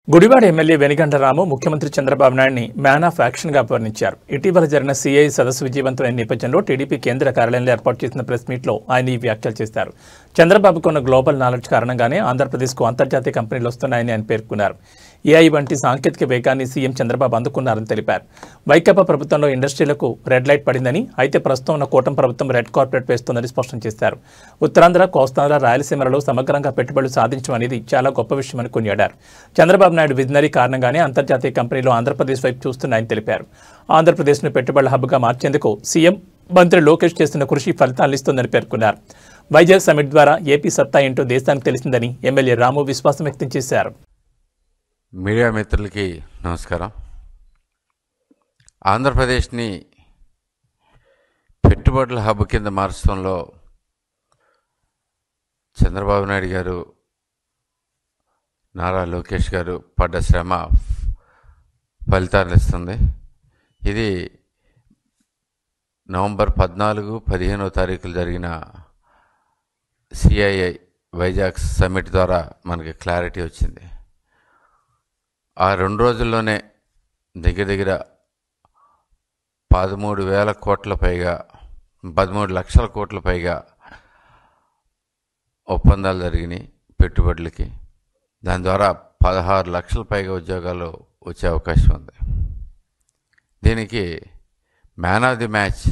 Gudivada MLA Venigandla రాము ముఖ్యమంత్రి చంద్రబాబు నాయుడిని man of యాక్షన్గా అభివర్ణించారు. ఇటీవల జరిగిన సిఐ సదస్సు విజయవంతమైన నేపథ్యంలో టీడీపీ కేంద్ర కార్యాలయంలో ఏర్పాటు చేసిన ప్రెస్ మీట్లో ఆయన ఈ వ్యాఖ్యలు చేశారు. చంద్రబాబుకు ఉన్న గ్లోబల్ నాలెడ్జ్ కారణంగానే ఆంధ్రప్రదేశ్కు అంతర్జాతీయ కంపెనీలు వస్తున్నాయని ఆయన పేర్కొన్నారు. ఏఐ వంటి సాంకేతిక వేగాన్ని సీఎం చంద్రబాబు అందుకున్నారని తెలిపారు. వైకాపా ప్రభుత్వంలో ఇండస్ట్రీలకు రెడ్ లైట్ పడిందని, అయితే ప్రస్తుతం ఉన్న కూటమి ప్రభుత్వం రెడ్ కార్పెట్ వేస్తోందని స్పష్టం చేశారు. ఉత్తరాంధ్ర, కోస్తాంధ్ర, రాయలసీమలలో సమగ్రంగా పెట్టుబడులు సాధించడం అనేది చాలా గొప్ప విషయమని కొనియాడారు. చంద్రబాబు నాయుడు విజనరీ కారణంగానే అంతర్జాతీయ కంపెనీలు ఆంధ్రప్రదేశ్ వైపు చూస్తున్నాయని తెలిపారు. ఆంధ్రప్రదేశ్ను పెట్టుబడుల హబ్గా మార్చేందుకు సీఎం మంత్రి లోకేష్ చేస్తున్న కృషి ఫలితాలనిస్తోందని పేర్కొన్నారు. వైజాగ్ సమిట్ ద్వారా ఏపీ సత్తా ఏంటో దేశానికి తెలిసిందని ఎమ్మెల్యే రాము విశ్వాసం వ్యక్తం చేశారు. మీడియా మిత్రులకి నమస్కారం. ఆంధ్రప్రదేశ్ని పెట్టుబడుల హబ్ కింద మార్చడంలో చంద్రబాబు నాయుడు గారు, నారా లోకేష్ గారు పడ్డ శ్రమ ఫలితాలు ఇస్తుంది. ఇది నవంబర్ 14, 15వ తారీఖులు జరిగిన సిఐఐ వైజాగ్ సమ్మిట్ ద్వారా మనకి క్లారిటీ వచ్చింది. ఆ 2 రోజుల్లోనే దగ్గర 13,000 కోట్ల పైగా 13 లక్షల కోట్ల పైగా ఒప్పందాలు జరిగినాయి పెట్టుబడులకి. దాని ద్వారా 16 లక్షల పైగా ఉద్యోగాలు వచ్చే అవకాశం ఉంది. దీనికి man of the match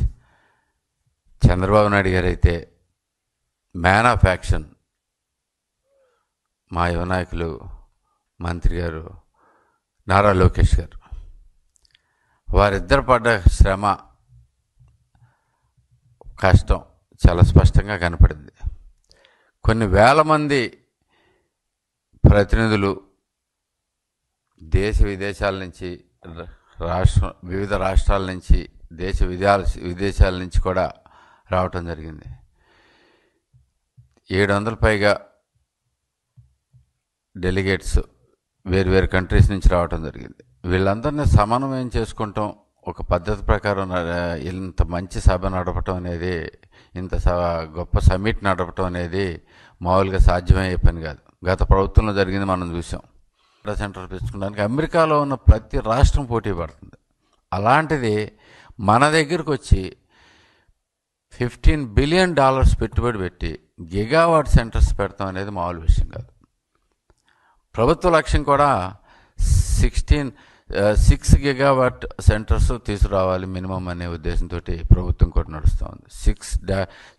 Chandrababu Naidu గారు అయితే, మ్యాన్ ఆఫ్ యాక్షన్ మా యువ నాయకులు మంత్రి గారు నారా లోకేష్ గారు. వారిద్దరు పడ్డ శ్రమ, కష్టం చాలా స్పష్టంగా కనపడింది. కొన్ని వేల మంది ప్రతినిధులు దేశ విదేశాల నుంచి, వివిధ రాష్ట్రాల నుంచి, విదేశాల నుంచి కూడా రావటం జరిగింది. 700 పైగా డెలిగేట్స్ వేరు కంట్రీస్ నుంచి రావటం జరిగింది. వీళ్ళందరినీ సమన్వయం చేసుకుంటాం, ఒక పద్ధతి ప్రకారం ఇంత మంచి సభ నడపటం అనేది, ఇంత గొప్ప సమ్మిట్ నడపటం అనేది మామూలుగా సాధ్యమయ్యే పని కాదు. గత ప్రభుత్వంలో జరిగింది మనం చూసాం. డేటా సెంటర్ పెంచుకోవడానికి అమెరికాలో ఉన్న ప్రతి రాష్ట్రం పోటీ పడుతుంది. అలాంటిది మన దగ్గరకు వచ్చి $15 బిలియన్ పెట్టుబడి పెట్టి గిగావాట్ సెంటర్స్ పెడతాం అనేది మామూలు విషయం కాదు. ప్రభుత్వ లక్ష్యం కూడా 6 గిగావాట్ సెంటర్స్ తీసుకురావాలి మినిమం అనే ఉద్దేశంతో ప్రభుత్వం కూడా నడుస్తూ ఉంది.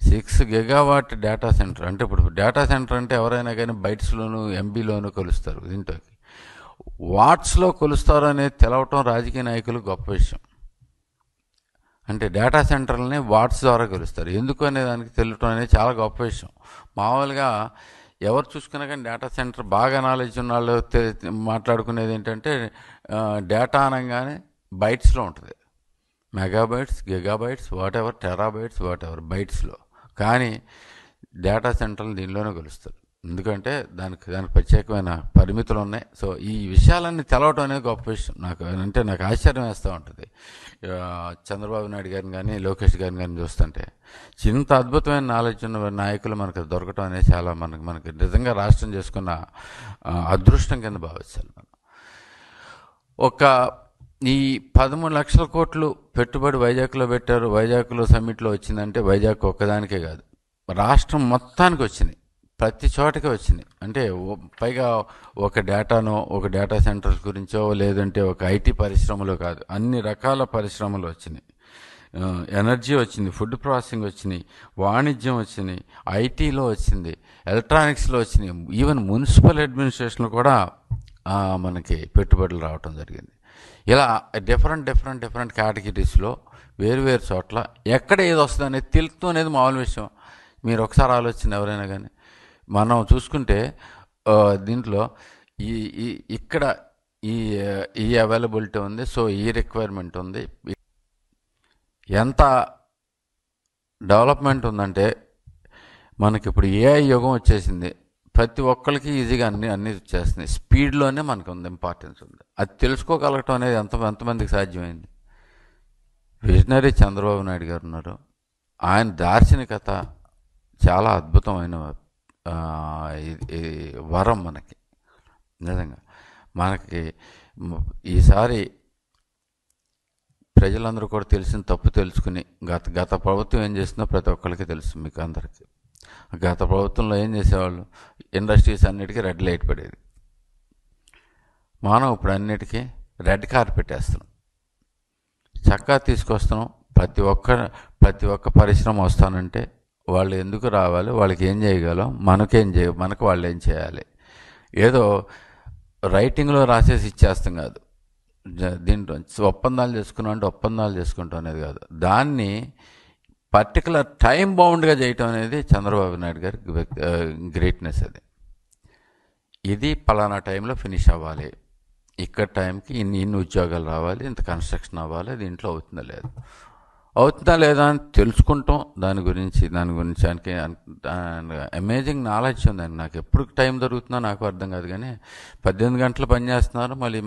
6 గిగావాట్ డేటా సెంటర్ అంటే, ఇప్పుడు డేటా సెంటర్ అంటే ఎవరైనా కానీ బైట్స్లోను ఎంబీలోను కొలుస్తారు. దీంట్లోకి వాట్స్లో కొలుస్తారు అనేది తెలవటం రాజకీయ నాయకులు గొప్ప విషయం. అంటే డేటా సెంటర్లని వాట్స్ ద్వారా కొలుస్తారు ఎందుకు అనే దానికి తెలియటం అనేది చాలా గొప్ప విషయం. మామూలుగా ఎవరు చూసుకున్నా కానీ డేటా సెంటర్ బాగా నాలెడ్జ్ ఉన్న వాళ్ళు మాట్లాడుకునేది ఏంటంటే, డేటా అనగానే బైట్స్లో ఉంటుంది. Megabytes, gigabytes, whatever, terabytes, whatever బైట్స్లో. కానీ డేటా సెంటర్లు దీనిలోనే కొలుస్తారు. ఎందుకంటే దానికి ప్రత్యేకమైన పరిమితులు ఉన్నాయి. సో ఈ విషయాలన్నీ తెలవటం అనేది గొప్ప విషయం. నాకు ఆశ్చర్యం వేస్తూ ఉంటుంది. చంద్రబాబు నాయుడు గారిని కానీ, లోకేష్ గారిని కానీ చూస్తుంటే ఇంత అద్భుతమైన నాలెడ్జ్ ఉన్న నాయకులు మనకు దొరకటం అనేది చాలా మనకి నిజంగా రాష్ట్రం చేసుకున్న అదృష్టం కింద భావించాలి. ఈ 13 లక్షల కోట్లు పెట్టుబడి వైజాగ్లో పెట్టారు. వైజాగ్లో సమ్మిట్లో వచ్చిందంటే వైజాగ్ ఒక్కదానికే కాదు, రాష్ట్రం మొత్తానికి వచ్చినాయి, ప్రతి చోటకి వచ్చినాయి. అంటే పైగా ఒక డేటా సెంటర్స్ గురించో, లేదంటే ఒక ఐటీ పరిశ్రమలో కాదు, అన్ని రకాల పరిశ్రమలు వచ్చినాయి. ఎనర్జీ వచ్చింది, ఫుడ్ ప్రాసెసింగ్ వచ్చినాయి, వాణిజ్యం వచ్చినాయి, ఐటీలో వచ్చింది, ఎలక్ట్రానిక్స్లో వచ్చినాయి, ఈవెన్ మున్సిపల్ అడ్మినిస్ట్రేషన్లో కూడా మనకి పెట్టుబడులు రావటం జరిగింది. ఇలా డిఫరెంట్ కేటగిరీస్లో వేరు చోట్ల ఎక్కడ ఏది వస్తుంది అనేది తెలుస్తూ అనేది మామూలు విషయం. మీరు ఒకసారి ఆలోచన ఎవరైనా కానీ మనం చూసుకుంటే దీంట్లో ఇక్కడ ఈ అవైలబిలిటీ ఉంది, సో ఈ రిక్వైర్మెంట్ ఉంది, ఎంత డెవలప్మెంట్ ఉందంటే మనకి ఇప్పుడు ఏఐ యుగం వచ్చేసింది. ప్రతి ఒక్కరికి ఈజీగా అన్నీ వచ్చేస్తున్నాయి. స్పీడ్లోనే మనకు ఉంది ఇంపార్టెన్స్ ఉంది. అది తెలుసుకోగలగటం అనేది ఎంతమందికి సాధ్యమైంది? విజనరీ చంద్రబాబు నాయుడు గారు ఉన్నారు. ఆయన దార్శనికత చాలా అద్భుతమైన వరం మనకి నిజంగా. మనకి ఈసారి ప్రజలందరూ కూడా తెలిసిన తప్పు తెలుసుకుని గత ప్రభుత్వం ఏం చేస్తుందో ప్రతి ఒక్కరికి తెలుసు, మీకు అందరికీ. గత ప్రభుత్వంలో ఏం చేసేవాళ్ళు, ఇండస్ట్రీస్ అన్నిటికీ రెడ్ లైట్ పడేది. మనం ఇప్పుడు అన్నిటికీ రెడ్ కార్పెట్ వేస్తున్నాం, చక్కా తీసుకొస్తున్నాం. ప్రతి ఒక్క పరిశ్రమ వస్తానంటే వాళ్ళు ఎందుకు రావాలి, వాళ్ళకి ఏం చేయగలం, మనకు వాళ్ళు ఏం చేయాలి. ఏదో రైటింగ్లో రాసేసి ఇచ్చేస్తాం కాదు, దీంట్లో ఒప్పందాలు చేసుకున్నాం అంటే ఒప్పందాలు చేసుకుంటాం అనేది కాదు, దాన్ని పర్టికులర్ టైం బౌండ్గా చేయటం అనేది చంద్రబాబు నాయుడు గారి గ్రేట్నెస్. ఇది పలానా టైంలో ఫినిష్ అవ్వాలి, ఇక్కడ టైంకి ఇన్ని ఉద్యోగాలు రావాలి, ఇంత కన్స్ట్రక్షన్ అవ్వాలి, దీంట్లో అవుతుందా లేదా అని తెలుసుకుంటాం. దాని గురించి ఆయనకి అమేజింగ్ నాలెడ్జ్ ఉందండి. నాకు ఎప్పుడు టైం దొరుకుతుందో నాకు అర్థం కాదు, కానీ 18 గంటలు పనిచేస్తున్నారు. మళ్ళీ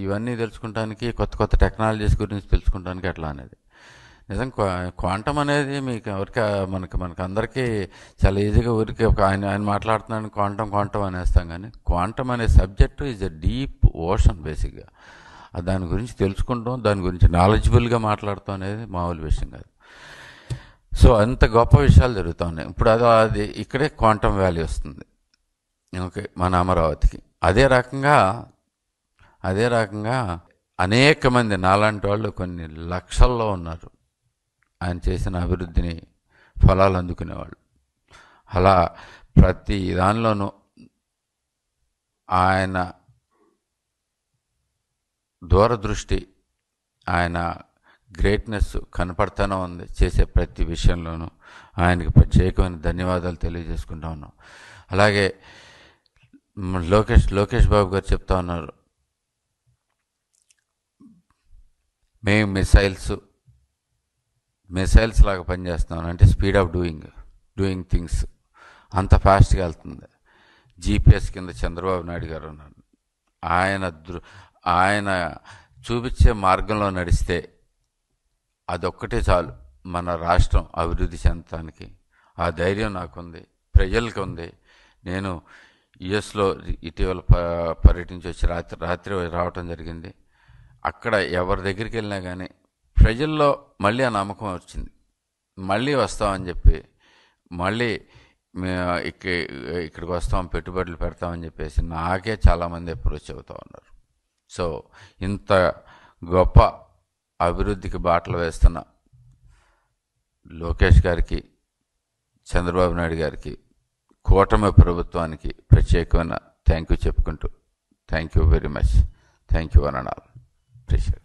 ఇవన్నీ తెలుసుకుంటానికి, కొత్త టెక్నాలజీస్ గురించి తెలుసుకుంటానికి ఎట్లా అనేది నిజం. క్వాంటమ్ అనేది మీకు మనకి అందరికీ చాలా ఈజీగా ఆయన మాట్లాడుతున్నాను క్వాంటమ్ అనేస్తాం, కానీ క్వాంటమ్ అనే subject is a deep ocean. బేసిక్గా దాని గురించి తెలుసుకుంటాం, దాని గురించి నాలెడ్జబుల్గా మాట్లాడతాం అనేది మామూలు విషయం కాదు. సో అంత గొప్ప విషయాలు జరుగుతూ ఉన్నాయి. ఇప్పుడు అది ఇక్కడే క్వాంటమ్ వ్యాలీ వస్తుంది, ఓకే, మన అమరావతికి. అదే రకంగా అనేక మంది నాలాంటి వాళ్ళు కొన్ని లక్షల్లో ఉన్నారు ఆయన చేసిన అభివృద్ధిని ఫలాలు అందుకునేవాళ్ళు. అలా ప్రతి దానిలోనూ ఆయన దూరదృష్టి, ఆయన గ్రేట్నెస్ కనపడుతూనే ఉంది. చేసే ప్రతి విషయంలోనూ ఆయనకి ప్రత్యేకమైన ధన్యవాదాలు తెలియజేసుకుంటా ఉన్నాం. అలాగే లోకేష్ బాబు గారు చెప్తా ఉన్నారు, మేము మిసైల్స్ లాగా పనిచేస్తున్నాం అంటే స్పీడ్ ఆఫ్ డూయింగ్ థింగ్స్ అంత ఫాస్ట్గా వెళ్తుంది. జీపీఎస్ కింద చంద్రబాబు నాయుడు గారు ఉన్నారు. ఆయన చూపించే మార్గంలో నడిస్తే అదొక్కటే చాలు మన రాష్ట్రం అభివృద్ధి చెందటానికి. ఆ ధైర్యం నాకుంది, ప్రజలకు ఉంది. నేను యుఎస్లో ఇటీవల పర్యటించి వచ్చి రాత్రి రావటం జరిగింది. అక్కడ ఎవరి దగ్గరికి వెళ్ళినా కానీ ప్రజల్లో మళ్ళీ ఆ నమ్మకం వచ్చింది, మళ్ళీ వస్తామని చెప్పి, మళ్ళీ ఇక్కడికి వస్తాం, పెట్టుబడులు పెడతామని చెప్పేసి నాకే చాలామంది అప్రోచ్ అవుతూ ఉన్నారు. సో ఇంత గొప్ప అభివృద్ధికి బాటలు వేస్తున్న లోకేష్ గారికి, చంద్రబాబు నాయుడు గారికి, కూటమి ప్రభుత్వానికి ప్రత్యేకమైన థ్యాంక్ యూ చెప్పుకుంటూ, thank you very much. Thank you one and all. Appreciate.